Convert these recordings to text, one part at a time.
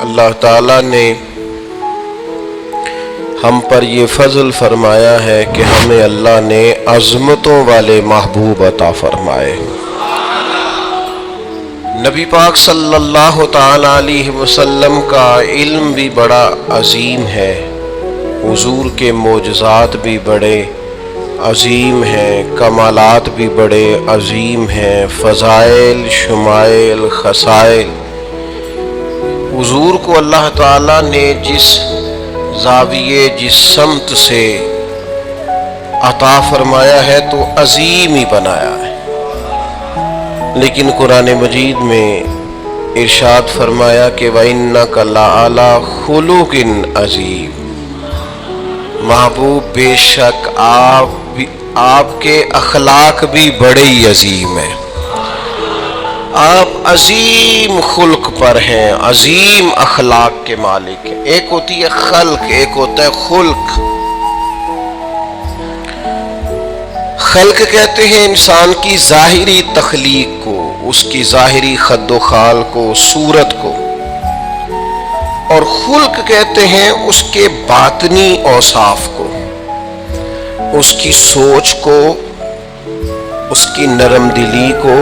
اللہ تعالیٰ نے ہم پر یہ فضل فرمایا ہے کہ ہمیں اللہ نے عظمتوں والے محبوب عطا فرمائے۔ نبی پاک صلی اللہ تعالیٰ علیہ وسلم کا علم بھی بڑا عظیم ہے، حضور کے معجزات بھی بڑے عظیم ہیں، کمالات بھی بڑے عظیم ہیں، فضائل، شمائل، خصائل۔ حضور کو اللہ تعالیٰ نے جس زاویے، جس سمت سے عطا فرمایا ہے تو عظیم ہی بنایا ہے، لیکن قرآن مجید میں ارشاد فرمایا کہ وَإِنَّكَ لَعَلَىٰ خُلُقٍ عَظِيمٍ، محبوب بے شک آپ کے اخلاق بھی بڑے ہی عظیم ہیں، آپ عظیم خلق پر ہیں، عظیم اخلاق کے مالک ہیں۔ ایک ہوتی ہے خلق، ایک ہوتا ہے خلق۔ خلق کہتے ہیں انسان کی ظاہری تخلیق کو، اس کی ظاہری خد و خال کو، صورت کو، اور خلق کہتے ہیں اس کے باطنی اوصاف کو، اس کی سوچ کو، اس کی نرم دلی کو،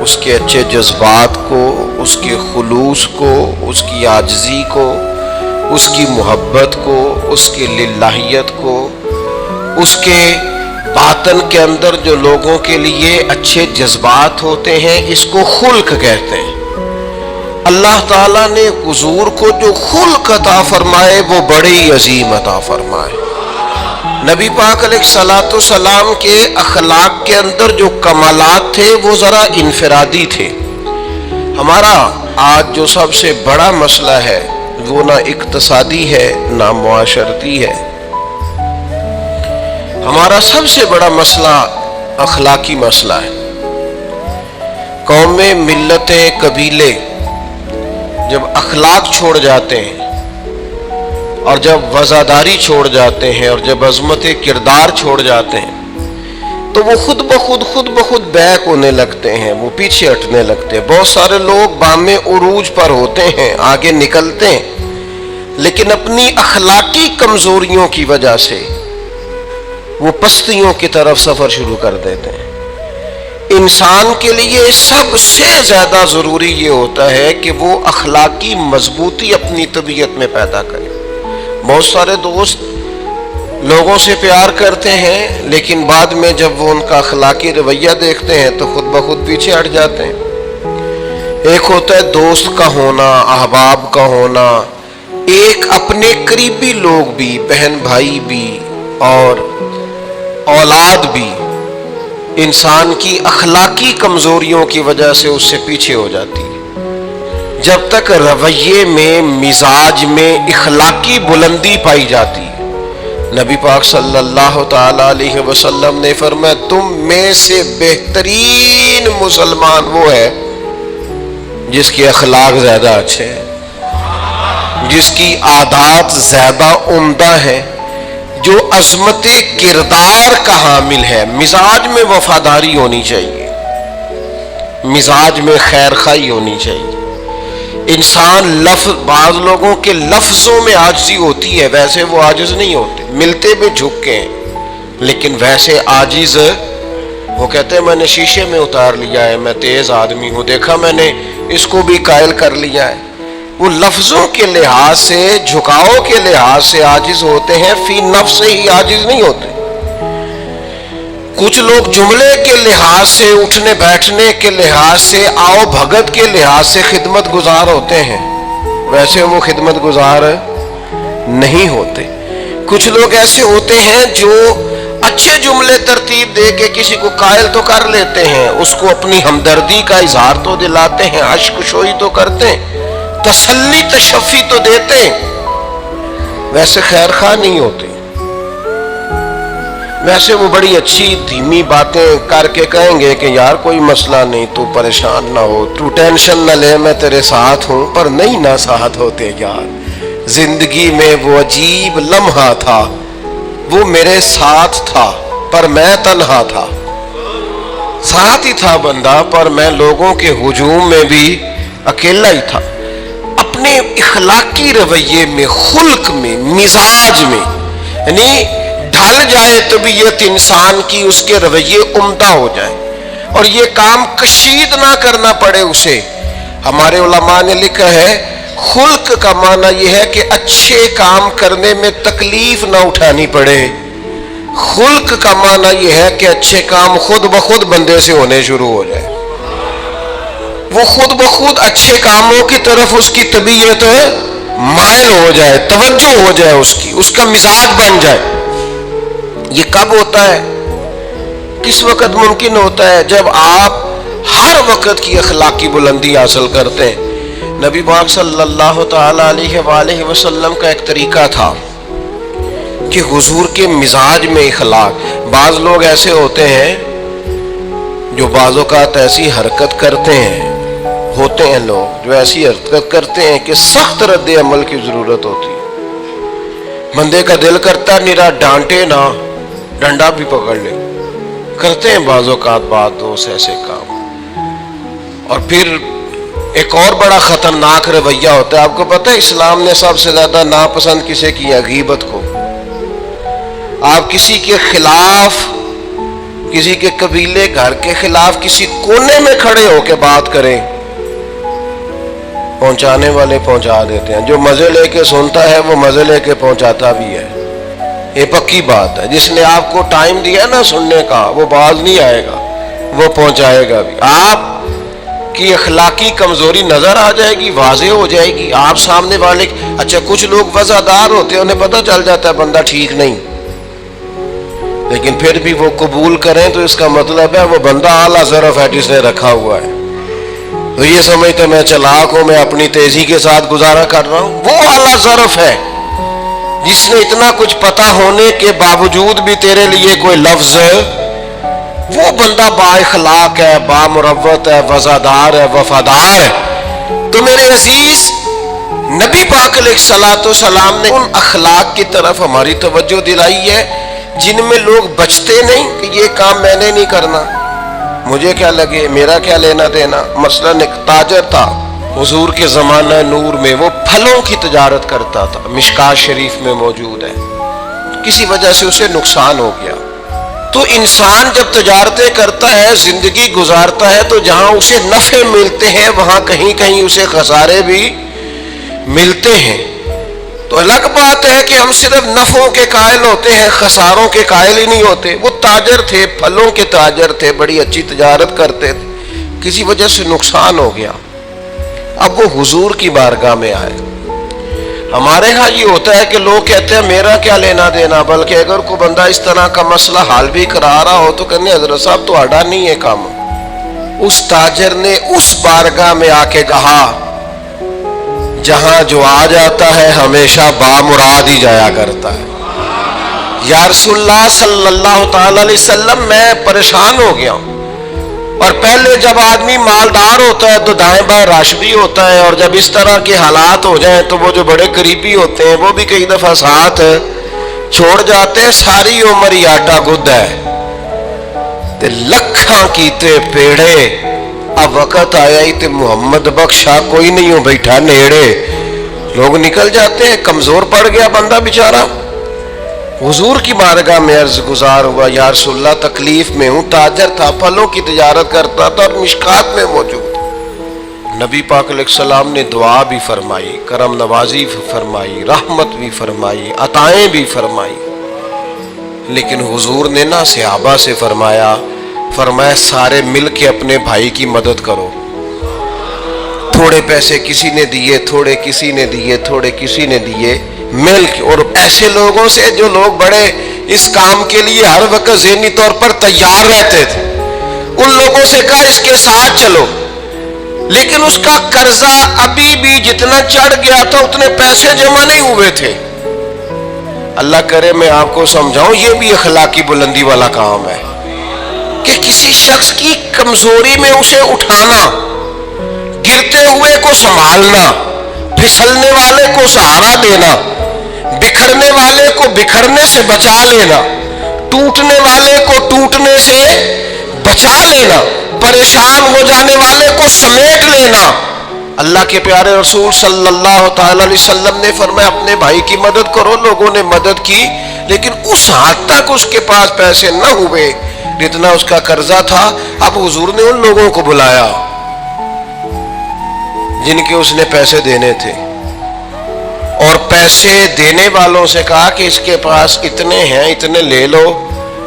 اس کے اچھے جذبات کو، اس کے خلوص کو، اس کی عاجزی کو، اس کی محبت کو، اس کی للہیت کو، اس کے باطن کے اندر جو لوگوں کے لیے اچھے جذبات ہوتے ہیں، اس کو خلق کہتے ہیں۔ اللہ تعالیٰ نے حضور کو جو خلق عطا فرمائے وہ بڑے ہی عظیم عطا فرمائے۔ نبی پاک علیہ الصلوۃ والسلام کے اخلاق کے اندر جو کمالات تھے وہ ذرا انفرادی تھے۔ ہمارا آج جو سب سے بڑا مسئلہ ہے وہ نہ اقتصادی ہے نہ معاشرتی ہے، ہمارا سب سے بڑا مسئلہ اخلاقی مسئلہ ہے۔ قومیں، ملتیں، قبیلے جب اخلاق چھوڑ جاتے ہیں اور جب وزاداری چھوڑ جاتے ہیں اور جب عظمت کردار چھوڑ جاتے ہیں تو وہ خود بخود بیک ہونے لگتے ہیں، وہ پیچھے ہٹنے لگتے ہیں۔ بہت سارے لوگ بام عروج پر ہوتے ہیں، آگے نکلتے ہیں، لیکن اپنی اخلاقی کمزوریوں کی وجہ سے وہ پستیوں کی طرف سفر شروع کر دیتے ہیں۔ انسان کے لیے سب سے زیادہ ضروری یہ ہوتا ہے کہ وہ اخلاقی مضبوطی اپنی طبیعت میں پیدا کرے۔ بہت سارے دوست لوگوں سے پیار کرتے ہیں لیکن بعد میں جب وہ ان کا اخلاقی رویہ دیکھتے ہیں تو خود بخود پیچھے ہٹ جاتے ہیں۔ ایک ہوتا ہے دوست کا ہونا، احباب کا ہونا، ایک اپنے قریبی لوگ بھی، بہن بھائی بھی اور اولاد بھی انسان کی اخلاقی کمزوریوں کی وجہ سے اس سے پیچھے ہو جاتی ہے۔ جب تک رویے میں، مزاج میں اخلاقی بلندی پائی جاتی ہے، نبی پاک صلی اللہ تعالی علیہ وسلم نے فرمایا تم میں سے بہترین مسلمان وہ ہے جس کے اخلاق زیادہ اچھے ہیں، جس کی عادات زیادہ عمدہ ہیں، جو عظمت کردار کا حامل ہے۔ مزاج میں وفاداری ہونی چاہیے، مزاج میں خیر خواہی ہونی چاہیے۔ انسان بعض لوگوں کے لفظوں میں عاجزی ہوتی ہے، ویسے وہ عاجز نہیں ہوتے، ملتے بھی جھک کے ہیں، لیکن ویسے عاجز وہ کہتے ہیں میں نے شیشے میں اتار لیا ہے، میں تیز آدمی ہوں، دیکھا میں نے اس کو بھی قائل کر لیا ہے۔ وہ لفظوں کے لحاظ سے، جھکاؤ کے لحاظ سے عاجز ہوتے ہیں، فی نفس سے ہی عاجز نہیں ہوتے۔ کچھ لوگ جملے کے لحاظ سے، اٹھنے بیٹھنے کے لحاظ سے، آؤ بھگت کے لحاظ سے خدمت گزار ہوتے ہیں، ویسے وہ خدمت گزار نہیں ہوتے۔ کچھ لوگ ایسے ہوتے ہیں جو اچھے جملے ترتیب دے کے کسی کو قائل تو کر لیتے ہیں، اس کو اپنی ہمدردی کا اظہار تو دلاتے ہیں، اشک شوئی تو کرتے ہیں، تسلی تشفی تو دیتے ہیں، ویسے خیر خواہ نہیں ہوتے۔ ویسے وہ بڑی اچھی دھیمی باتیں کر کے کہیں گے کہ یار کوئی مسئلہ نہیں، تو پریشان نہ ہو، تو ٹینشن نہ لے، میں تیرے ساتھ ہوں، پر نہیں نہ ساتھ ہوتے یار۔ زندگی میں وہ عجیب لمحہ تھا، وہ میرے ساتھ تھا پر میں تنہا تھا، ساتھ ہی تھا بندہ پر میں لوگوں کے ہجوم میں بھی اکیلا ہی تھا۔ اپنے اخلاقی رویے میں، خلق میں، مزاج میں یعنی ڈھل جائے طبیعت انسان کی، اس کے رویے عمدہ ہو جائے اور یہ کام کشید نہ کرنا پڑے اسے. ہمارے علماء نے لکھا ہے خلق کا معنی یہ ہے کہ اچھے کام کرنے میں تکلیف نہ اٹھانی پڑے. خلق کا معنی یہ ہے کہ اچھے کام خود بخود بندے سے ہونے شروع ہو جائے، وہ خود بخود اچھے کاموں کی طرف اس کی طبیعت مائل ہو جائے، توجہ ہو جائے، اس کا مزاج بن جائے. یہ کب ہوتا ہے، کس وقت ممکن ہوتا ہے؟ جب آپ ہر وقت کی اخلاقی بلندی حاصل کرتے ہیں. نبی پاک صلی اللہ تعالی علیہ وآلہ وسلم کا ایک طریقہ تھا کہ حضور کے مزاج میں اخلاق. بعض لوگ ایسے ہوتے ہیں جو بعض اوقات ایسی حرکت کرتے ہیں، ہوتے ہیں لوگ جو ایسی حرکت کرتے ہیں کہ سخت رد عمل کی ضرورت ہوتی ہے. بندے کا دل کرتا نرا ڈانٹے نہ، ڈنڈا بھی پکڑ لے. کرتے ہیں بعض اوقات بعض دوست ایسے کام. اور پھر ایک اور بڑا خطرناک رویہ ہوتا ہے. آپ کو پتہ ہے اسلام نے سب سے زیادہ ناپسند کسے کیا؟ غیبت کو. آپ کسی کے خلاف، کسی کے قبیلے گھر کے خلاف کسی کونے میں کھڑے ہو کے بات کریں، پہنچانے والے پہنچا دیتے ہیں. جو مزے لے کے سنتا ہے وہ مزے لے کے پہنچاتا بھی ہے. یہ پکی بات ہے. جس نے آپ کو ٹائم دیا نا سننے کا، وہ باز نہیں آئے گا، وہ پہنچائے گا بھی. آپ کی اخلاقی کمزوری نظر آ جائے گی، واضح ہو جائے گی. آپ سامنے والے اچھا کچھ لوگ وفادار ہوتے ہیں، انہیں پتہ چل جاتا ہے بندہ ٹھیک نہیں، لیکن پھر بھی وہ قبول کریں تو اس کا مطلب ہے وہ بندہ اعلیٰ ظرف ہے جس نے رکھا ہوا ہے. تو یہ سمجھتے میں چلاک ہوں، میں اپنی تیزی کے ساتھ گزارا کر رہا ہوں. وہ اعلیٰ ظرف ہے جس نے اتنا کچھ پتا ہونے کے باوجود بھی تیرے لیے کوئی لفظ، وہ بندہ با اخلاق ہے، با مروت ہے، وفادار ہے، وفادار ہے. تو میرے عزیز، نبی پاک علیہ الصلوۃ والسلام نے ان اخلاق کی طرف ہماری توجہ دلائی ہے جن میں لوگ بچتے نہیں کہ یہ کام میں نے نہیں کرنا، مجھے کیا لگے، میرا کیا لینا دینا. مثلاً ایک تاجر تھا حضور کے زمانہ نور میں، وہ پھلوں کی تجارت کرتا تھا، مشکات شریف میں موجود ہے. کسی وجہ سے اسے نقصان ہو گیا. تو انسان جب تجارتیں کرتا ہے، زندگی گزارتا ہے، تو جہاں اسے نفع ملتے ہیں وہاں کہیں کہیں اسے خسارے بھی ملتے ہیں. تو الگ بات ہے کہ ہم صرف نفعوں کے قائل ہوتے ہیں، خساروں کے قائل ہی نہیں ہوتے. وہ تاجر تھے، پھلوں کے تاجر تھے، بڑی اچھی تجارت کرتے تھے، کسی وجہ سے نقصان ہو گیا. اب وہ حضور کی بارگاہ میں آئے. ہمارے ہاں یہ ہوتا ہے کہ لوگ کہتے ہیں میرا کیا لینا دینا، بلکہ اگر کوئی بندہ اس طرح کا مسئلہ حل بھی کرا رہا ہو تو کہنے حضرت صاحب تو آڈا نہیں ہے کام. اس تاجر نے اس بارگاہ میں آ کے کہا جہاں جو آ جاتا ہے ہمیشہ بامراد ہی جایا کرتا ہے. یا رسول اللہ صلی اللہ تعالی علیہ وسلم میں پریشان ہو گیا ہوں. اور پہلے جب آدمی مالدار ہوتا ہے تو دائیں بائیں رش بھی ہوتا ہے، اور جب اس طرح کے حالات ہو جائیں تو وہ جو بڑے قریبی ہوتے ہیں وہ بھی کئی دفعہ ساتھ چھوڑ جاتے ہیں. ساری عمر ہی آٹا گد ہے تے لکھاں کیتے پیڑے، اب وقت آیا ہی تے محمد بخشا کوئی نہیں ہو بیٹھا نیڑے. لوگ نکل جاتے ہیں، کمزور پڑ گیا بندہ بیچارہ. حضور کی بارگاہ میں عرض گزار ہوا یا رسول اللہ تکلیف میں ہوں. تاجر تھا، پھلوں کی تجارت کرتا تھا اور مشکات میں موجود. نبی پاک علیہ السلام نے دعا بھی فرمائی، کرم نوازی فرمائی، رحمت بھی فرمائی، عطائیں بھی فرمائی. لیکن حضور نے نا صحابہ سے فرمایا سارے مل کے اپنے بھائی کی مدد کرو. تھوڑے پیسے کسی نے دیے، تھوڑے کسی نے دیے، تھوڑے کسی نے دیے، مل کے. اور ایسے لوگوں سے جو لوگ بڑے اس کام کے لیے ہر وقت ذہنی طور پر تیار رہتے تھے، ان لوگوں سے کہا اس کے ساتھ چلو. لیکن اس کا قرضہ ابھی بھی جتنا چڑھ گیا تھا اتنے پیسے جمع نہیں ہوئے تھے. اللہ کرے میں آپ کو سمجھاؤں، یہ بھی اخلاقی بلندی والا کام ہے کہ کسی شخص کی کمزوری میں اسے اٹھانا، گرتے ہوئے کو سنبھالنا، پھسلنے والے کو سہارا دینا، بکھرنے والے کو بکھرنے سے بچا لینا، ٹوٹنے والے کو ٹوٹنے سے بچا لینا، پریشان ہو جانے والے کو سمیٹ لینا. اللہ کے پیارے رسول صلی اللہ تعالی علیہ وسلم نے فرمایا اپنے بھائی کی مدد کرو. لوگوں نے مدد کی لیکن اس حد تک اس کے پاس پیسے نہ ہوئے جتنا اس کا قرضہ تھا. اب حضور نے ان لوگوں کو بلایا جن کے اس نے پیسے دینے تھے اور پیسے دینے والوں سے کہا کہ اس کے پاس اتنے ہیں اتنے لے لو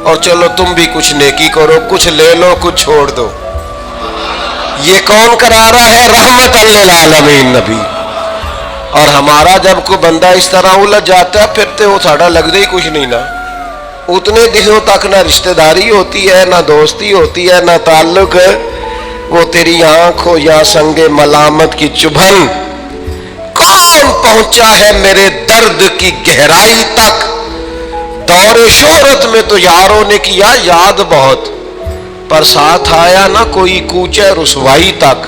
اور چلو تم بھی کچھ نیکی کرو, کچھ لے لو کچھ چھوڑ دو. یہ کون کرا رہا ہے؟ رحمت للعالمین نبی. اور ہمارا جب کوئی بندہ اس طرح الجھ جاتا ہے پھر تو وہ ساڑھا لگتا ہی کچھ نہیں نا. اتنے دنوں تک نہ رشتہ داری ہوتی ہے نہ دوستی ہوتی ہے نہ تعلق. وہ تیری آنکھ ہو یا سنگ ملامت کی چبھن, کون پہنچا ہے میرے درد کی گہرائی تک. دور شہرت میں تو یاروں نے کیا یاد بہت, پر ساتھ آیا نہ کوئی کوچے رسوائی تک.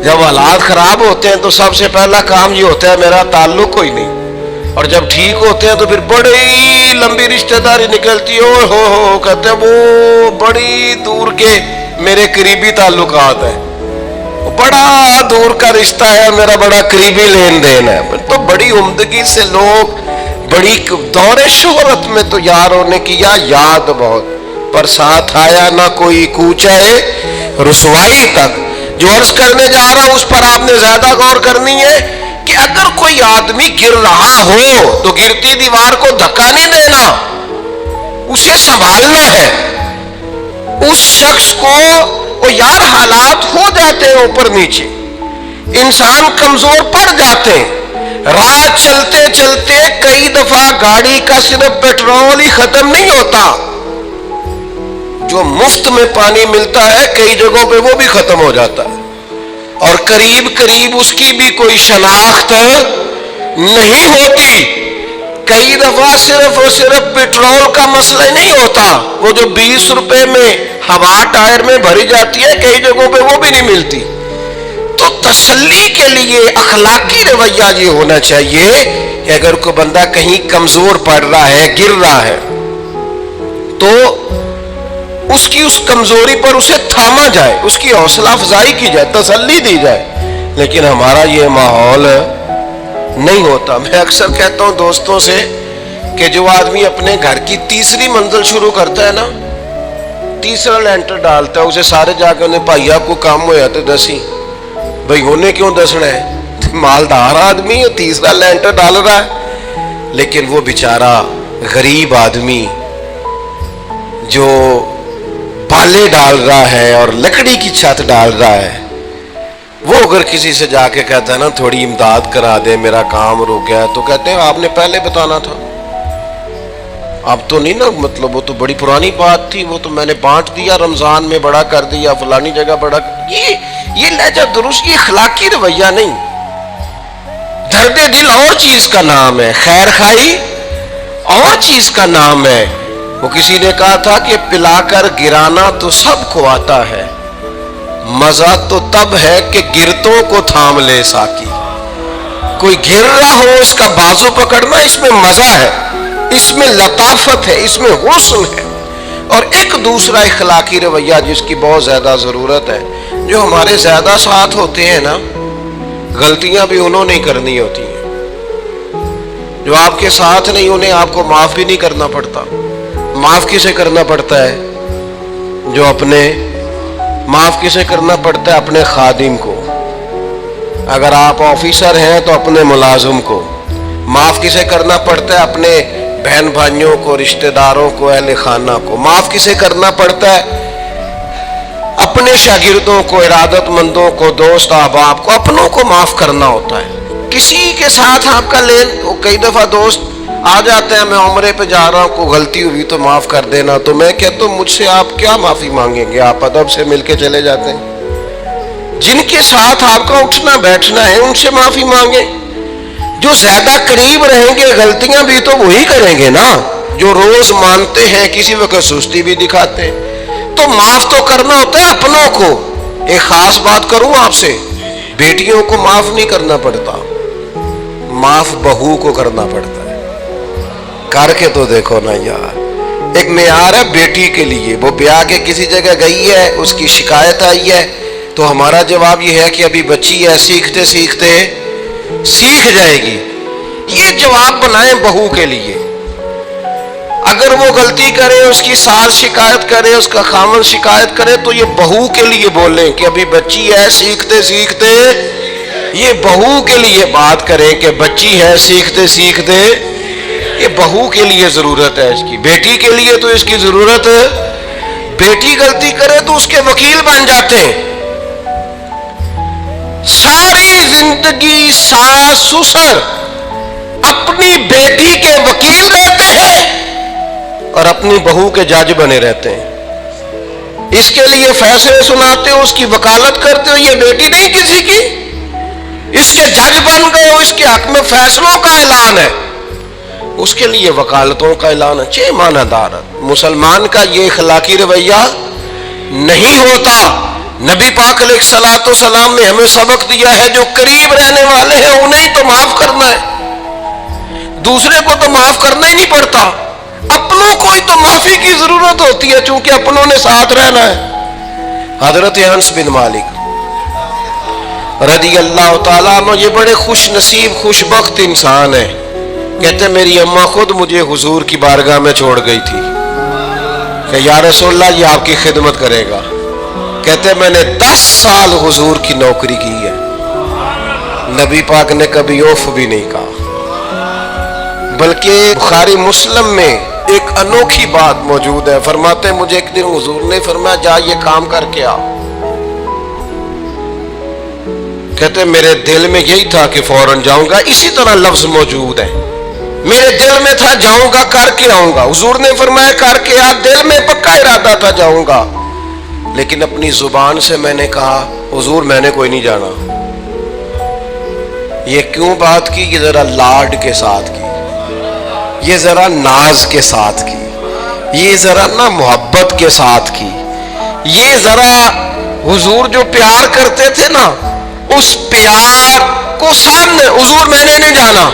جب حالات خراب ہوتے ہیں تو سب سے پہلا کام یہ ہوتا ہے میرا تعلق کوئی نہیں, اور جب ٹھیک ہوتے ہیں تو پھر بڑی لمبی رشتہ داری نکلتی ہے. ہو کہتے ہیں وہ بڑی دور کے میرے قریبی تعلقات ہیں, بڑا دور کا رشتہ ہے میرا, بڑا قریبی لین دین ہے. تو بڑی عمدگی سے لوگ بڑی دور شہرت میں تو یاروں نے کیا یاد بہت, پر ساتھ آیا نہ کوئی کوچہ رسوائی تک. جو عرض کرنے جا رہا ہوں اس پر آپ نے زیادہ غور کرنی ہے کہ اگر کوئی آدمی گر رہا ہو تو گرتی دیوار کو دھکا نہیں دینا, اسے سنبھالنا ہے. اس شخص کو وہ یار حالات ہو جاتے ہیں اوپر نیچے, انسان کمزور پڑ جاتے ہیں. راہ چلتے چلتے کئی دفعہ گاڑی کا صرف پیٹرول ہی ختم نہیں ہوتا, جو مفت میں پانی ملتا ہے کئی جگہوں پہ وہ بھی ختم ہو جاتا ہے, اور قریب قریب اس کی بھی کوئی شناخت نہیں ہوتی. کئی دفعہ صرف اور صرف پیٹرول کا مسئلہ نہیں ہوتا, وہ جو 20 روپے میں ہوا ٹائر میں بھری جاتی ہے کئی جگہوں پہ وہ بھی نہیں ملتی. تو تسلی کے لیے اخلاقی رویہ یہ ہونا چاہیے کہ اگر کوئی بندہ کہیں کمزور پڑ رہا ہے گر رہا ہے تو اس کی اس کمزوری پر اسے تھاما جائے, اس کی حوصلہ افزائی کی جائے, تسلی دی جائے. لیکن ہمارا یہ ماحول نہیں ہوتا. میں اکثر کہتا ہوں دوستوں سے کہ جو آدمی اپنے گھر کی تیسری منزل شروع کرتا ہے نا, تیسرا لینٹر ڈالتا ہے, اسے سارے جا کے انہیں بھائی آپ کو کام ہوا تو دسی بھائی انہیں کیوں دسنا ہے, مالدار آدمی ہے تیسرا لینٹر ڈال رہا ہے. لیکن وہ بیچارہ غریب آدمی جو بالے ڈال رہا ہے اور لکڑی کی چھت ڈال رہا ہے, وہ اگر کسی سے جا کے کہتا ہے نا تھوڑی امداد کرا دے میرا کام رک گیا, تو کہتے ہیں آپ نے پہلے بتانا تھا. اب تو نہیں نا, مطلب وہ تو بڑی پرانی بات تھی, وہ تو میں نے بانٹ دیا, رمضان میں بڑا کر دیا, فلانی جگہ بڑا. یہ لہجہ درست, یہ اخلاقی رویہ نہیں. درد دل اور چیز کا نام ہے, خیر خائی اور چیز کا نام ہے. وہ کسی نے کہا تھا کہ پلا کر گرانا تو سب کو آتا ہے, مزہ تو تب ہے کہ گرتوں کو تھام لے ساکی. کوئی گر رہا ہو اس کا بازو پکڑنا, اس میں مزہ ہے, اس میں لطافت ہے, اس میں حسن ہے. اور ایک دوسرا اخلاقی رویہ جس کی بہت زیادہ ضرورت ہے, جو ہمارے زیادہ ساتھ ہوتے ہیں نا, غلطیاں بھی انہوں نے کرنی ہوتی ہیں. جو آپ کے ساتھ نہیں انہیں آپ کو معاف بھی نہیں کرنا پڑتا. معاف کسے کرنا پڑتا ہے؟ جو اپنے, معاف کسے کرنا پڑتا ہے؟ اپنے خادم کو. اگر آپ آفیسر ہیں تو اپنے ملازم کو. معاف کسے کرنا پڑتا ہے؟ اپنے بہن بھائیوں کو, رشتہ داروں کو, اہل خانہ کو. معاف کسے کرنا پڑتا ہے؟ اپنے شاگردوں کو, ارادت مندوں کو, دوست احباب کو, اپنوں کو معاف کرنا ہوتا ہے. کسی کے ساتھ آپ کا کئی دفعہ دوست آ جاتے ہیں, میں عمرے پہ جا رہا ہوں, کوئی غلطی ہوئی تو معاف کر دینا, تو میں کہتا ہوں مجھ سے آپ کیا معافی مانگیں گے, آپ ادب سے مل کے چلے جاتے ہیں. جن کے ساتھ آپ کا اٹھنا بیٹھنا ہے ان سے معافی مانگیں. جو زیادہ قریب رہیں گے غلطیاں بھی تو وہی کریں گے نا, جو روز مانتے ہیں, کسی وقت سستی بھی دکھاتے ہیں. تو معاف تو کرنا ہوتا ہے اپنوں کو. ایک خاص بات کروں آپ سے, بیٹیوں کو معاف نہیں کرنا پڑتا, معاف بہو کو کرنا پڑتا ہے. کر کے تو دیکھو نا یار. ایک معیار ہے بیٹی کے لیے, وہ بیاہ کے کسی جگہ گئی ہے, اس کی شکایت آئی ہے, تو ہمارا جواب یہ ہے کہ ابھی بچی ہے، سیکھتے سیکھتے سیکھ جائے گی. یہ جواب بنائیں بہو کے لیے. اگر وہ غلطی کرے، اس کی ساس شکایت کرے، اس کا خامن شکایت کرے، تو یہ بہو کے لیے بولیں کہ ابھی بچی ہے، سیکھتے سیکھتے. یہ بہو کے لیے بات کریں کہ بچی ہے، سیکھتے سیکھتے. یہ بہو کے لیے ضرورت ہے اس کی. بیٹی کے لیے تو اس کی ضرورت ہے. بیٹی غلطی کرے تو اس کے وکیل بن جاتے ہیں. ساری زندگی ساس سسر اپنی بیٹی کے وکیل رہتے ہیں اور اپنی بہو کے جج بنے رہتے ہیں. اس کے لیے فیصلے سناتے ہو، اس کی وکالت کرتے ہو. یہ بیٹی نہیں کسی کی، اس کے جج بن گئے ہو، اس کے حق میں فیصلوں کا اعلان ہے، اس کے لیے وکالتوں کا اعلان ہے. چھ معنی دار. مسلمان کا یہ اخلاقی رویہ نہیں ہوتا. نبی پاک علیہ الصلوۃ والسلام نے ہمیں سبق دیا ہے، جو قریب رہنے والے ہیں انہیں تو معاف کرنا ہے، دوسرے کو تو معاف کرنا ہی نہیں پڑتا. اپنوں کو ہی تو معافی کی ضرورت ہوتی ہے، چونکہ اپنوں نے ساتھ رہنا ہے. حضرت انس بن مالک رضی اللہ تعالیٰ عنہ یہ بڑے خوش نصیب خوش بخت انسان ہیں. کہتے میری اماں خود مجھے حضور کی بارگاہ میں چھوڑ گئی تھی کہ یا رسول اللہ یہ آپ کی خدمت کرے گا. کہتے میں نے 10 سال حضور کی نوکری کی ہے، نبی پاک نے کبھی اوف بھی نہیں کہا. بلکہ بخاری مسلم میں ایک انوکھی بات موجود ہے. فرماتے ہیں مجھے ایک دن حضور نے فرمایا جا یہ کام کر کے آ. کہتے میرے دل میں یہی تھا کہ فوراً جاؤں گا. اسی طرح لفظ موجود ہے، میرے دل میں تھا جاؤں گا، کر کے آؤں گا. حضور نے فرمایا کر کے آ. دل میں پکا ارادہ تھا جاؤں گا، لیکن اپنی زبان سے میں نے کہا حضور میں نے کوئی نہیں جانا. یہ کیوں بات کی؟ یہ ذرا لاڈ کے ساتھ کی، یہ ذرا ناز کے ساتھ کی، یہ ذرا نا محبت کے ساتھ کی. یہ ذرا حضور جو پیار کرتے تھے نا، اس پیار کو سامنے حضور میں نے نہیں جانا.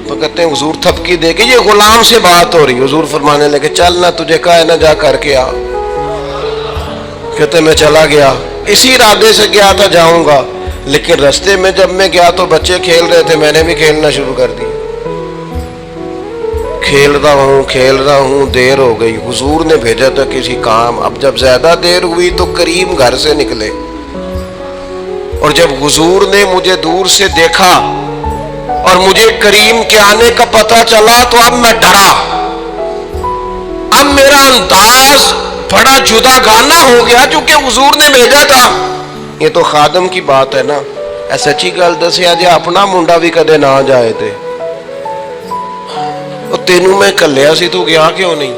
تو کہتے ہیں حضور تھپکی دے کے یہ غلام سے بات ہو رہی. حضور فرمانے لگے چل نہ تجھے کہا ہے نہ جا کر کے آ. کہتے میں چلا گیا، اسی ارادے سے گیا تھا جاؤں گا، لیکن رستے میں جب میں گیا تو بچے کھیل رہے تھے، میں نے بھی کھیلنا شروع کر دی. کھیل رہا ہوں دیر ہو گئی. حضور نے بھیجا تھا کسی کام. اب جب زیادہ دیر ہوئی تو کریم گھر سے نکلے، اور جب حضور نے مجھے دور سے دیکھا اور مجھے کریم کے آنے کا پتہ چلا تو اب میں ڈرا. اب میرا انداز بڑا جدا گانا ہو گیا، چونکہ حضور نے بھیجا تھا. یہ تو خادم کی بات ہے نا. سچی گل دسیا جی اپنا منڈا بھی کدے نہ جائے تھے. تینوں میں کلیا سی تو گیا کیوں نہیں؟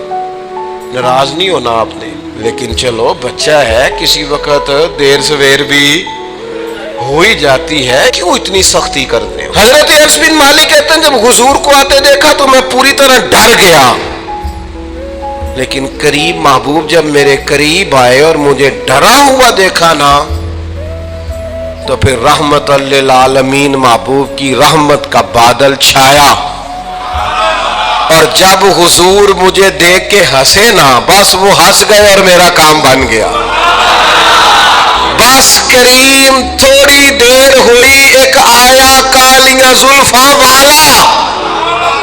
ناراض نہیں ہونا آپ نے، لیکن چلو بچہ ہے، کسی وقت دیر سویر بھی ہو ہی جاتی ہے، کیوں اتنی سختی کرتے ہیں؟ حضرت انس بن مالک کہتے ہیں جب حضور کو آتے دیکھا تو میں پوری طرح ڈر گیا، لیکن قریب محبوب جب میرے قریب آئے اور مجھے ڈرا ہوا دیکھا نا، تو پھر رحمت للعالمین محبوب کی رحمت کا بادل چھایا. اور جب حضور مجھے دیکھ کے ہنسے نا، بس وہ ہنس گئے اور میرا کام بن گیا. بس کریم تھوڑی دیر ہوئی، ایک آیا کالیاں زلفاں والا،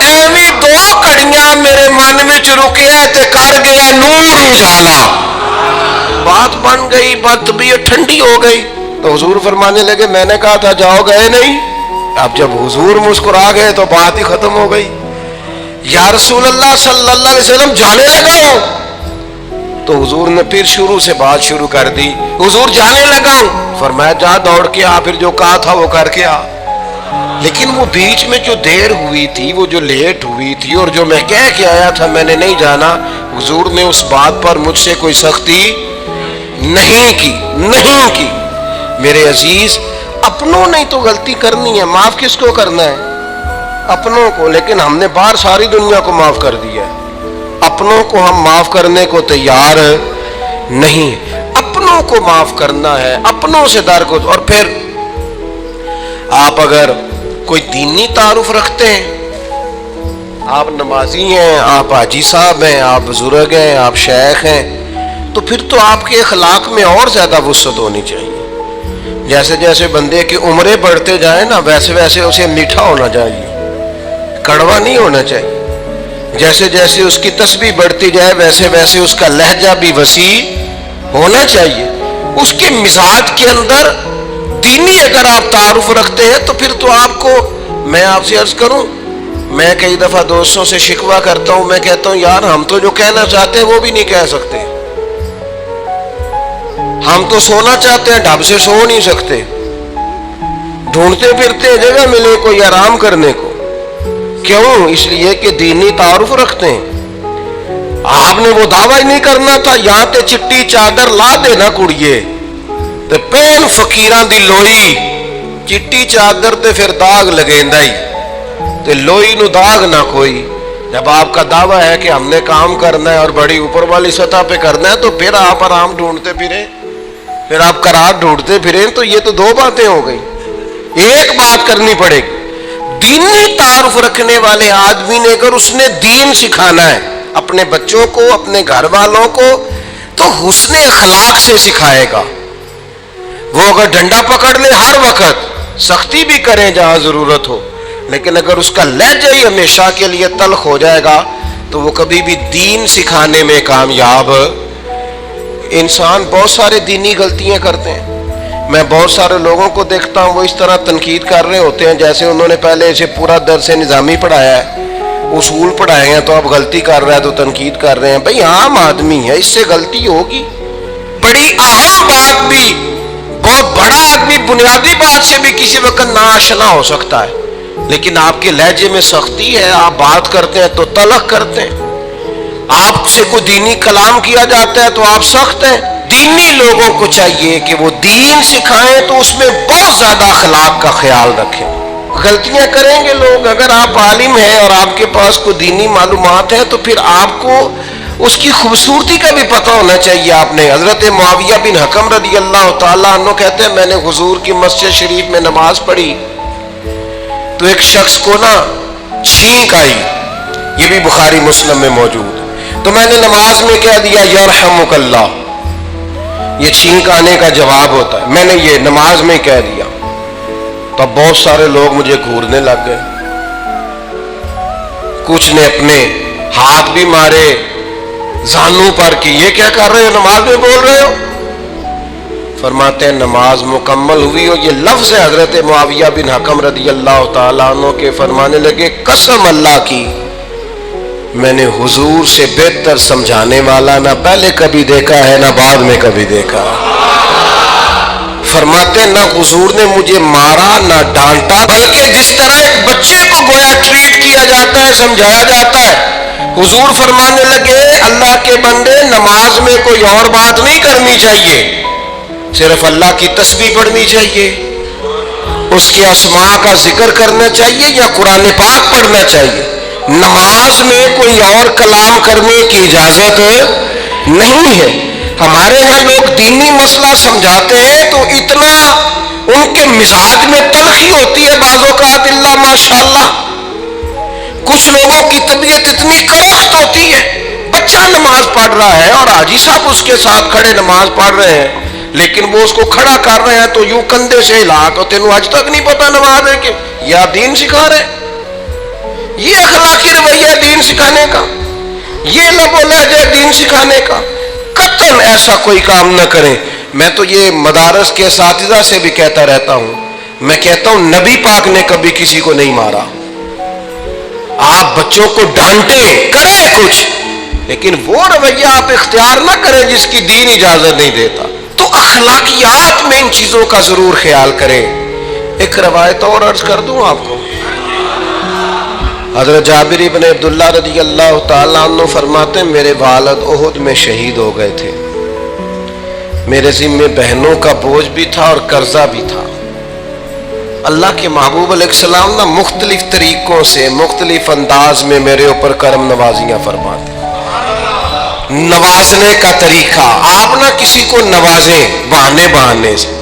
ایویں 2 کڑیاں میرے من میں رکیا تے کر گیا نور اجالا. بات بن گئی، بات طبیعت ٹھنڈی ہو گئی. تو حضور فرمانے لگے میں نے کہا تھا جاؤ، گئے نہیں. اب جب حضور مسکرا گئے تو بات ہی ختم ہو گئی. یا رسول اللہ صلی اللہ علیہ وسلم جانے لگا ہوں. تو حضور نے پھر شروع سے بات شروع کر دی. حضور جانے لگا ہوں. فرمایا جا دوڑ کے آ، پھر جو کہا تھا وہ کر کے آ. لیکن وہ بیچ میں جو دیر ہوئی تھی، وہ جو لیٹ ہوئی تھی، اور جو میں کہہ کے آیا تھا میں نے نہیں جانا، حضور نے اس بات پر مجھ سے کوئی سختی نہیں کی. میرے عزیز، اپنوں نے تو غلطی کرنی ہے، معاف کس کو کرنا ہے؟ اپنوں کو. لیکن ہم نے باہر ساری دنیا کو معاف کر دیا ہے، اپنوں کو ہم معاف کرنے کو تیار نہیں. اپنوں کو معاف کرنا ہے، اپنوں سے درگزر. اور پھر آپ اگر کوئی دینی تعارف رکھتے ہیں، آپ نمازی ہیں، آپ حاجی صاحب ہیں، آپ بزرگ ہیں، آپ شیخ ہیں، تو پھر تو آپ کے اخلاق میں اور زیادہ وسعت ہونی چاہیے. جیسے جیسے بندے کی عمریں بڑھتے جائیں نا ویسے ویسے اسے میٹھا ہونا چاہیے، کڑوا نہیں ہونا چاہیے۔ جیسے جیسے اس کی تسبیح بڑھتی جائے ویسے ویسے اس کا لہجہ بھی وسیع ہونا چاہیے۔ اس کے مزاج کے اندر دینی اگر آپ تعارف رکھتے ہیں تو پھر تو آپ کو، میں آپ سے عرض کروں، میں کئی دفعہ دوستوں سے شکوہ کرتا ہوں، میں کہتا ہوں یار ہم تو جو کہنا چاہتے ہیں وہ بھی نہیں کہہ سکتے، ہم تو سونا چاہتے ہیں ڈھب سے سو نہیں سکتے، ڈھونڈتے پھرتے ہیں جگہ ملے کوئی آرام کرنے کو۔ کیوں؟ اس لیے کہ دینی تعارف رکھتے ہیں۔ آپ نے وہ دعویٰ ہی نہیں کرنا تھا، یہاں تے چٹی چادر لا دینا کڑیے تے پین فقیران دی لوئی، چٹی چادر تے پھر داغ لگیندا ہی تے لوئی نو داغ نہ کوئی۔ جب آپ کا دعویٰ ہے کہ ہم نے کام کرنا ہے اور بڑی اوپر والی سطح پہ کرنا ہے تو پھر آپ آرام ڈھونڈتے پھریں، پھر آپ قرار ڈھونڈتے پھریں، تو یہ تو دو باتیں ہو گئی، ایک بات کرنی پڑے گی۔ دینی تعارف رکھنے والے آدمی نے اگر اس نے دین سکھانا ہے اپنے بچوں کو، اپنے گھر والوں کو، تو حسن اخلاق سے سکھائے گا۔ وہ اگر ڈنڈا پکڑ لے ہر وقت، سختی بھی کریں جہاں ضرورت ہو، لیکن اگر اس کا لہجہ ہی ہمیشہ کے لیے تلخ ہو جائے گا تو وہ کبھی بھی دین سکھانے میں کامیاب۔ انسان بہت سارے دینی غلطیاں کرتے ہیں، میں بہت سارے لوگوں کو دیکھتا ہوں وہ اس طرح تنقید کر رہے ہوتے ہیں جیسے انہوں نے پہلے اسے پورا درس نظامی پڑھایا ہے، اصول پڑھائے ہیں، تو اب غلطی کر رہا ہے تو تنقید کر رہے ہیں۔ بھئی عام آدمی ہے، اس سے غلطی ہوگی، بڑی اہم بات بھی، بہت بڑا آدمی بنیادی بات سے بھی کسی وقت ناآشنا ہو سکتا ہے، لیکن آپ کے لہجے میں سختی ہے، آپ بات کرتے ہیں تو تلخ کرتے ہیں، آپ سے کوئی دینی کلام کیا جاتا ہے تو آپ سخت ہیں۔ دینی لوگوں کو چاہیے کہ وہ دین سکھائیں تو اس میں بہت زیادہ اخلاق کا خیال رکھیں۔ غلطیاں کریں گے لوگ، اگر آپ عالم ہیں اور آپ کے پاس کوئی دینی معلومات ہے تو پھر آپ کو اس کی خوبصورتی کا بھی پتہ ہونا چاہیے۔ آپ نے حضرت معاویہ بن حکم رضی اللہ تعالیٰ عنہ کہتے ہیں میں نے حضور کی مسجد شریف میں نماز پڑھی تو ایک شخص کو نا چھینک آئی، یہ بھی بخاری مسلم میں موجود، تو میں نے نماز میں کہہ دیا یرحمک اللہ، یہ چھینک آنے کا جواب ہوتا ہے، میں نے یہ نماز میں کہہ دیا، تو بہت سارے لوگ مجھے گھورنے لگ گئے، کچھ نے اپنے ہاتھ بھی مارے زانوں پر کہ یہ کیا کر رہے ہو، نماز میں بول رہے ہو۔ فرماتے ہیں نماز مکمل ہوئی اور یہ لفظ ہے حضرت معاویہ بن حکم رضی اللہ تعالیٰ عنہ کے، فرمانے لگے قسم اللہ کی میں نے حضور سے بہتر سمجھانے والا نہ پہلے کبھی دیکھا ہے نہ بعد میں کبھی دیکھا۔ فرماتے نہ حضور نے مجھے مارا نہ ڈانٹا، بلکہ جس طرح ایک بچے کو گویا ٹریٹ کیا جاتا ہے، سمجھایا جاتا ہے، حضور فرمانے لگے اللہ کے بندے نماز میں کوئی اور بات نہیں کرنی چاہیے، صرف اللہ کی تسبیح پڑھنی چاہیے، اس کے اسماء کا ذکر کرنا چاہیے یا قرآن پاک پڑھنا چاہیے۔ نماز میں کوئی اور کلام کرنے کی اجازت نہیں ہے۔ ہمارے یہاں لوگ دینی مسئلہ سمجھاتے ہیں تو اتنا ان کے مزاج میں تلخی ہوتی ہے بعض اوقات، اللہ ماشاءاللہ کچھ لوگوں کی طبیعت اتنی کرخت ہوتی ہے، بچہ نماز پڑھ رہا ہے اور حاجی صاحب اس کے ساتھ کھڑے نماز پڑھ رہے ہیں، لیکن وہ اس کو کھڑا کر رہے ہیں تو یوں کندھے سے ہلا کے، تینوں آج تک نہیں پتا نماز ہے کہ یا دین سکھا رہے ہیں۔ یہ اخلاقی رویہ دین سکھانے کا، یہ لب و لہجہ دین سکھانے کا، قطعاً ایسا کوئی کام نہ کریں۔ میں تو یہ مدارس کے اساتذہ سے بھی کہتا رہتا ہوں، میں کہتا ہوں نبی پاک نے کبھی کسی کو نہیں مارا، آپ بچوں کو ڈانٹیں کریں کچھ، لیکن وہ رویہ آپ اختیار نہ کریں جس کی دین اجازت نہیں دیتا۔ تو اخلاقیات میں ان چیزوں کا ضرور خیال کریں۔ ایک روایت اور عرض کر دوں آپ کو، حضرت جابر بن عبداللہ رضی اللہ تعالیٰ عنہ فرماتے ہیں میرے والد احد میں شہید ہو گئے تھے، میرے ذمے بہنوں کا بوجھ بھی تھا اور قرضہ بھی تھا۔ اللہ کے محبوب علیہ السلام نہ مختلف طریقوں سے مختلف انداز میں میرے اوپر کرم نوازیاں فرماتے، نوازنے کا طریقہ، آپ نہ کسی کو نوازیں بہانے سے۔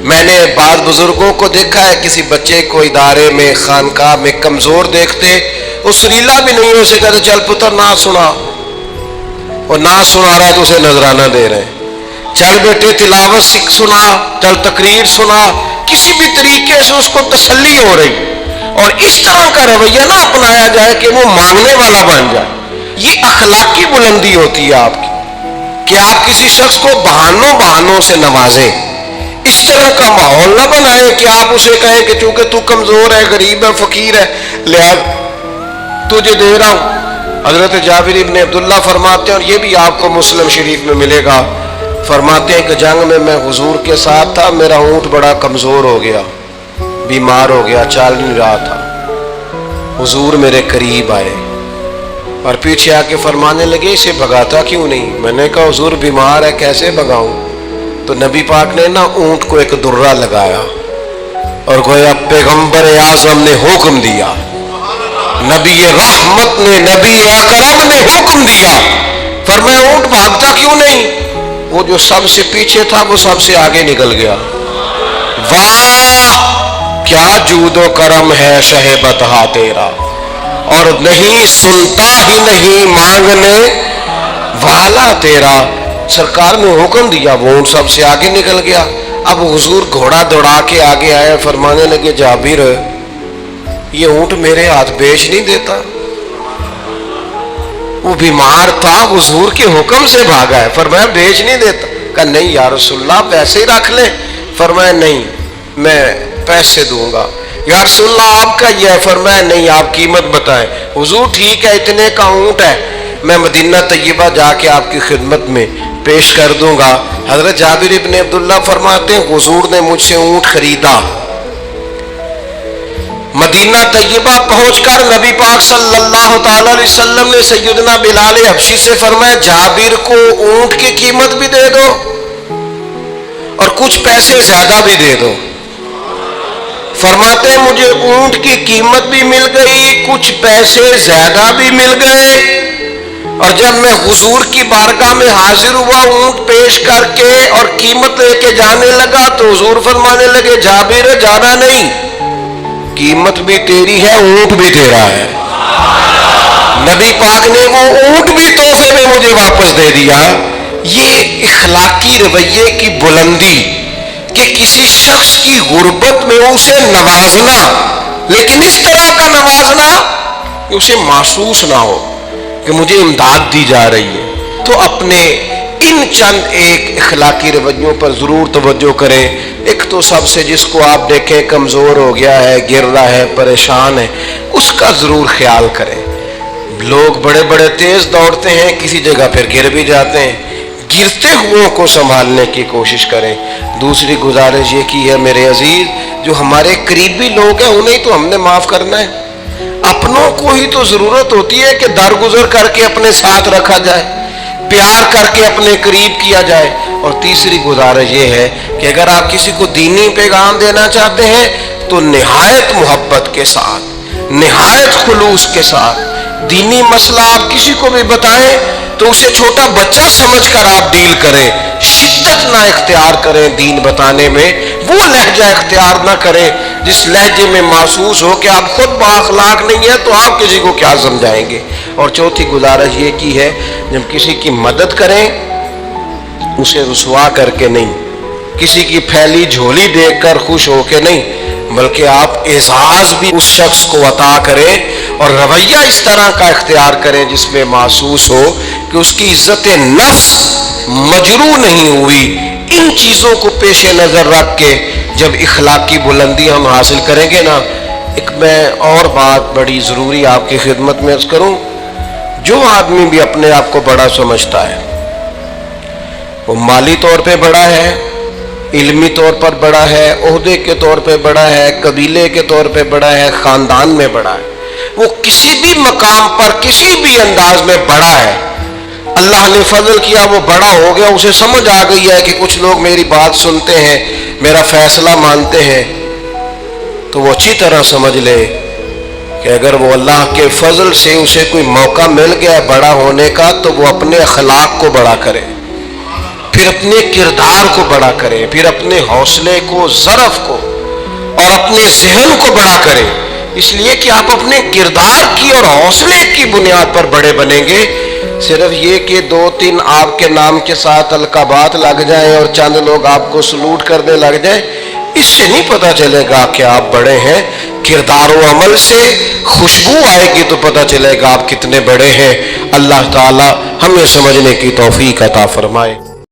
میں نے بعض بزرگوں کو دیکھا ہے کسی بچے کو ادارے میں خانقاہ میں کمزور دیکھتے، وہ سریلا بھی نہیں ہو سکتا، چل پتر نہ سنا، اور نہ سنا رہا ہے تو اسے نذرانہ دے رہے ہیں، چل بیٹے تلاوت سکھ سنا، چل تقریر سنا، کسی بھی طریقے سے اس کو تسلی ہو رہی، اور اس طرح کا رویہ نہ اپنایا جائے کہ وہ مانگنے والا بن جائے۔ یہ اخلاقی بلندی ہوتی ہے آپ کی، کہ آپ کسی شخص کو بہانوں سے نوازیں، اس طرح کا ماحول نہ بنائیں کہ آپ اسے کہیں کہ چونکہ تو کمزور ہے، غریب ہے، فقیر ہے، لہذا تجھے دے رہا ہوں۔ حضرت جابر ابن عبداللہ فرماتے ہیں، اور یہ بھی آپ کو مسلم شریف میں ملے گا، فرماتے ہیں کہ جنگ میں حضور کے ساتھ تھا، میرا اونٹ بڑا کمزور ہو گیا، بیمار ہو گیا، چل نہیں رہا تھا۔ حضور میرے قریب آئے اور پیچھے آ کے فرمانے لگے اسے بھگاتا کیوں نہیں؟ میں نے کہا حضور بیمار ہے، کیسے بھگاؤں؟ تو نبی پاک نے نا اونٹ کو ایک درہ لگایا اور گویا پیغمبر اعظم نے حکم دیا، نبی رحمت نے، نبی اکرم نے حکم دیا، فرمایا اونٹ بھاگتا کیوں نہیں؟ وہ جو سب سے پیچھے تھا وہ سب سے آگے نکل گیا۔ واہ کیا جود و کرم ہے شہ بطحا تیرا، اور نہیں سنتا ہی نہیں مانگنے والا تیرا۔ سرکار نے حکم دیا، وہ اونٹ سب سے آگے نکل گیا۔ اب حضور گھوڑا دوڑا کے آگے آئے، فرمانے لگے جابر یہ اونٹ میرے ہاتھ بیچ نہیں دیتا؟ وہ بیمار تھا، حضور کے حکم سے بھاگا ہے، فرمایا بیچ نہیں دیتا؟ کہا نہیں یا رسول اللہ پیسے ہی رکھ لیں۔ فرمایا نہیں میں پیسے دوں گا۔ یا رسول اللہ آپ کا یہ ہے؟ فرمایا نہیں آپ قیمت بتائیں۔ حضور ٹھیک ہے اتنے کا اونٹ ہے، میں مدینہ طیبہ جا کے آپ کی خدمت میں پیش کر دوں گا۔ حضرت جابر ابن عبداللہ فرماتے ہیں حضور نے مجھ سے اونٹ خریدا، مدینہ طیبہ پہنچ کر نبی پاک صلی اللہ تعالی علیہ وسلم نے سیدنا بلال حبشی سے فرمایا جابر کو اونٹ کی قیمت بھی دے دو اور کچھ پیسے زیادہ بھی دے دو۔ فرماتے ہیں مجھے اونٹ کی قیمت بھی مل گئی، کچھ پیسے زیادہ بھی مل گئے، اور جب میں حضور کی بارگاہ میں حاضر ہوا اونٹ پیش کر کے اور قیمت لے کے جانے لگا تو حضور فرمانے لگے جابر جانا نہیں، قیمت بھی تیری ہے اونٹ بھی تیرا ہے۔ نبی پاک نے وہ اونٹ بھی تحفے میں مجھے واپس دے دیا۔ یہ اخلاقی رویے کی بلندی کہ کسی شخص کی غربت میں اسے نوازنا، لیکن اس طرح کا نوازنا کہ اسے محسوس نہ ہو کہ مجھے امداد دی جا رہی ہے۔ تو اپنے ان چند ایک اخلاقی رویوں پر ضرور توجہ کریں۔ ایک تو سب سے جس کو آپ دیکھیں کمزور ہو گیا ہے، گر رہا ہے، پریشان ہے، اس کا ضرور خیال کریں۔ لوگ بڑے بڑے تیز دوڑتے ہیں، کسی جگہ پھر گر بھی جاتے ہیں، گرتے ہوئے کو سنبھالنے کی کوشش کریں۔ دوسری گزارش یہ کی ہے میرے عزیز، جو ہمارے قریبی لوگ ہیں انہیں تو ہم نے معاف کرنا ہے، اپنوں کو ہی تو ضرورت ہوتی ہے کہ درگزر کر کے اپنے ساتھ رکھا جائے، پیار کر کے اپنے قریب کیا جائے۔ اور تیسری گزارش یہ ہے کہ اگر آپ کسی کو دینی پیغام دینا چاہتے ہیں تو نہایت محبت کے ساتھ، نہایت خلوص کے ساتھ دینی مسئلہ آپ کسی کو بھی بتائیں تو اسے چھوٹا بچہ سمجھ کر آپ ڈیل کریں، شدت نہ اختیار کریں دین بتانے میں، وہ لہجہ اختیار نہ کریں جس لہجے میں محسوس ہو کہ آپ خود بااخلاق نہیں ہیں تو آپ کسی کو کیا سمجھائیں گے۔ اور چوتھی گزارش یہ کی ہے جب کسی کی مدد کریں اسے رسوا کر کے نہیں، کسی کی پھیلی جھولی دیکھ کر خوش ہو کے نہیں، بلکہ آپ اعزاز بھی اس شخص کو عطا کریں اور رویہ اس طرح کا اختیار کریں جس میں محسوس ہو کہ اس کی عزت نفس مجروح نہیں ہوئی۔ ان چیزوں کو پیش نظر رکھ کے جب اخلاقی بلندی ہم حاصل کریں گے نا، ایک میں اور بات بڑی ضروری آپ کی خدمت میں عرض کروں، جو آدمی بھی اپنے آپ کو بڑا سمجھتا ہے، وہ مالی طور پہ بڑا ہے، علمی طور پر بڑا ہے، عہدے کے طور پہ بڑا ہے، قبیلے کے طور پہ بڑا ہے، خاندان میں بڑا ہے، وہ کسی بھی مقام پر کسی بھی انداز میں بڑا ہے، اللہ نے فضل کیا وہ بڑا ہو گیا، اسے سمجھ آ گئی ہے کہ کچھ لوگ میری بات سنتے ہیں، میرا فیصلہ مانتے ہیں، تو وہ اچھی طرح سمجھ لے کہ اگر وہ اللہ کے فضل سے اسے کوئی موقع مل گیا بڑا ہونے کا تو وہ اپنے اخلاق کو بڑا کرے، پھر اپنے کردار کو بڑا کرے، پھر اپنے حوصلے کو، ظرف کو اور اپنے ذہن کو بڑا کرے، اس لیے کہ آپ اپنے کردار کی اور حوصلے کی بنیاد پر بڑے بنیں گے صرف یہ کہ 2-3 آپ کے نام کے ساتھ القابات لگ جائیں اور چند لوگ آپ کو سلوٹ کرنے لگ جائیں، اس سے نہیں پتہ چلے گا کہ آپ بڑے ہیں۔ کردار و عمل سے خوشبو آئے گی تو پتہ چلے گا آپ کتنے بڑے ہیں۔ اللہ تعالی ہمیں سمجھنے کی توفیق عطا فرمائے۔